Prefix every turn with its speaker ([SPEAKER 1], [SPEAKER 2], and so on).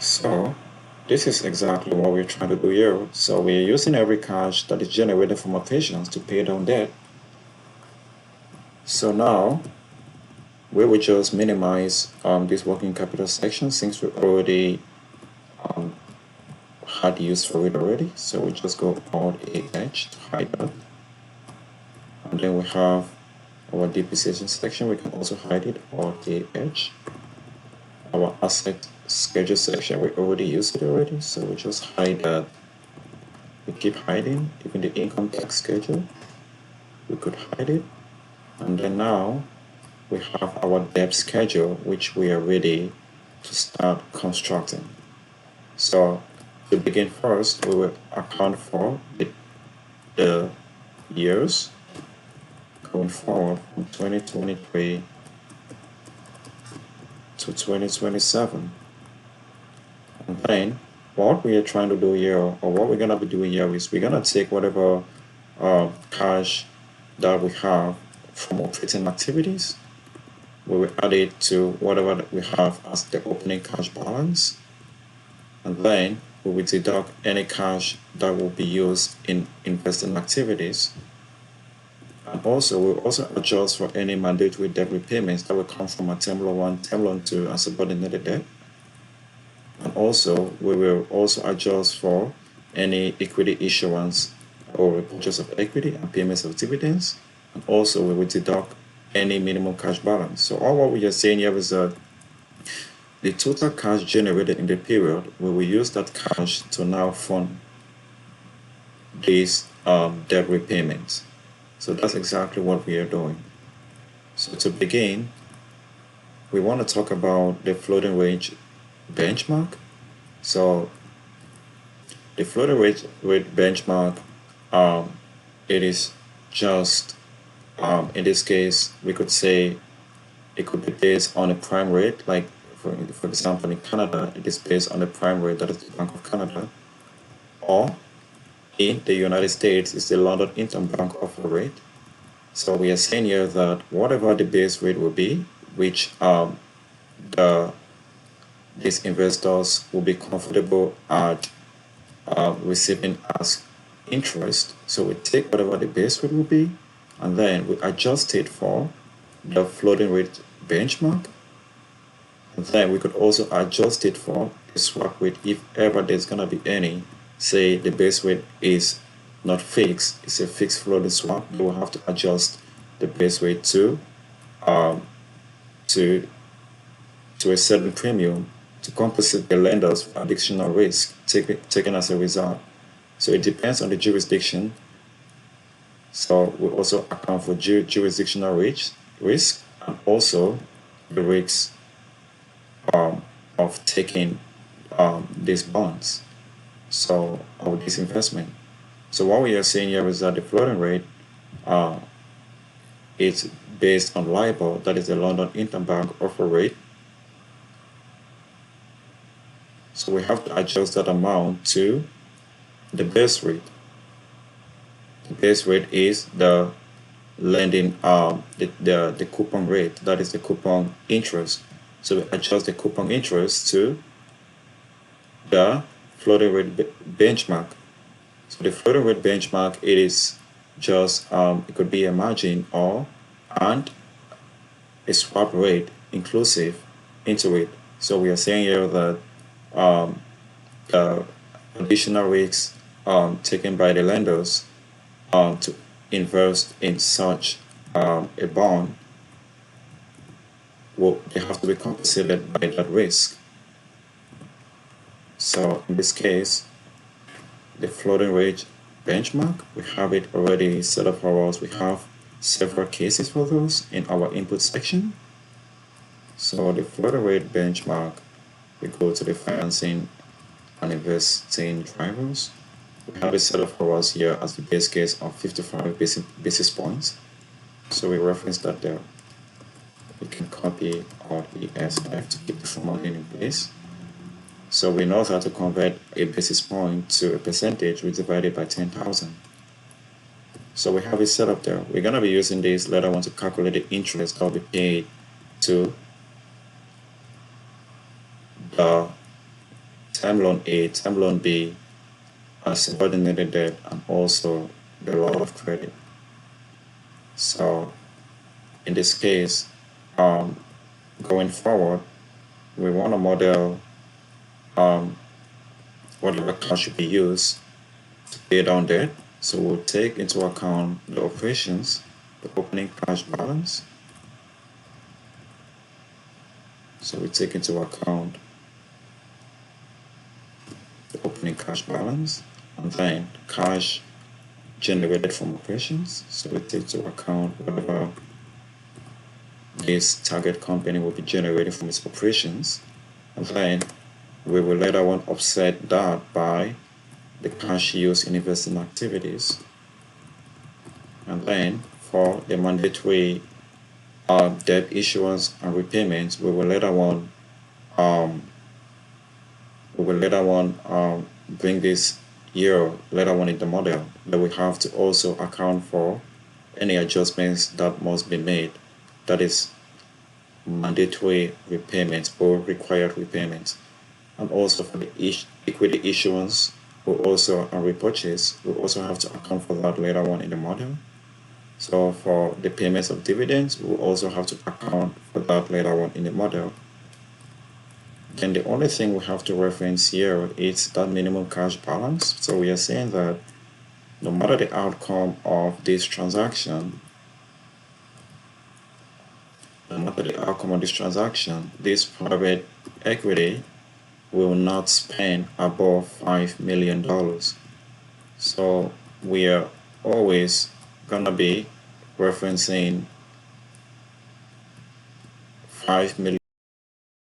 [SPEAKER 1] So this is exactly what we're trying to do here. So we're using every cash that is generated from operations to pay down debt. So now we will just minimize this working capital section since we already had use for it already. So we just go Alt AH to hide that. And then we have our depreciation section. We can also hide it, Alt AH. Our asset schedule section, we already used it already. So we just hide that. We keep hiding, even the income tax schedule. We could hide it. And then now we have our debt schedule, which we are ready to start constructing. So to begin first, we will account for the years going forward from 2023 to 2027. And then what we are trying to do here, or what we're going to be doing here, is we're going to take whatever cash that we have from operating activities, we will add it to whatever we have as the opening cash balance, and then we will deduct any cash that will be used in investing activities. And also, we'll also adjust for any mandatory debt repayments that will come from a Term Loan 1, Term Loan 2, and subordinated debt. And also, we will also adjust for any equity issuance or repurchase of equity and payments of dividends. And also, we will deduct any minimum cash balance. So all what we are saying here is that the total cash generated in the period, we will use that cash to now fund these debt repayments. So that's exactly what we are doing. So to begin, we want to talk about the floating rate benchmark. So the floating rate benchmark, it is just, in this case, we could say it could be based on a prime rate, like for example, in Canada, it is based on the prime rate, that is the Bank of Canada, or in the United States, it's the London Interbank Offer Rate. So we are saying here that whatever the base rate will be, which these investors will be comfortable at receiving as interest. So we take whatever the base rate will be, and then we adjust it for the floating rate benchmark. And then we could also adjust it for the swap rate if ever there's gonna be any. Say the base rate is not fixed, it's a fixed floating swap, we will have to adjust the base rate to a certain premium to compensate the lenders for additional risk taken as a result. So it depends on the jurisdiction. So we also account for jurisdictional risk and also the risks of taking these bonds, so of this investment. So what we are saying here is that the floating rate is based on LIBOR, that is the London Interbank Offer Rate. So we have to adjust that amount to the base rate. The base rate is the lending, the coupon rate, that is the coupon interest. So we adjust the coupon interest to the floating rate benchmark. So the floating rate benchmark, it is just, it could be a margin and a swap rate inclusive into it. So we are saying here that the additional risks taken by the lenders to invest in such a bond, they have to be compensated by that risk. So in this case, the floating rate benchmark, we have it already set up for us. We have several cases for those in our input section. So the floating rate benchmark, we go to the financing and investing drivers. We have it set up for us here as the base case of 55 basis points. So we reference that there. We can copy Alt ESF to keep the formatting in place. So we know how to convert a basis point to a percentage, we divide it by 10,000. So we have it set up there. We're gonna be using this later on to calculate the interest that will be paid to the term loan A, term loan B, subordinated debt, and also the line of credit. So in this case, going forward, we want to model whatever cash should be used to pay down debt. So we'll take into account the operations, the opening cash balance. So we take into account the opening cash balance, and then cash generated from operations. So we take into account whatever this target company will be generating from its operations, and then we will later on offset that by the cash used in investing activities. And then for the mandatory debt issuance and repayments, we will later on bring this year later on in the model, that we have to also account for any adjustments that must be made, that is mandatory repayments or required repayments. And also for the equity issuance and repurchase, we also have to account for that later on in the model. So for the payments of dividends, we'll also have to account for that later on in the model. Then the only thing we have to reference here is that minimum cash balance. So we are saying that no matter the outcome of this transaction, this private equity will not spend above $5 million. So we are always gonna be referencing $5 million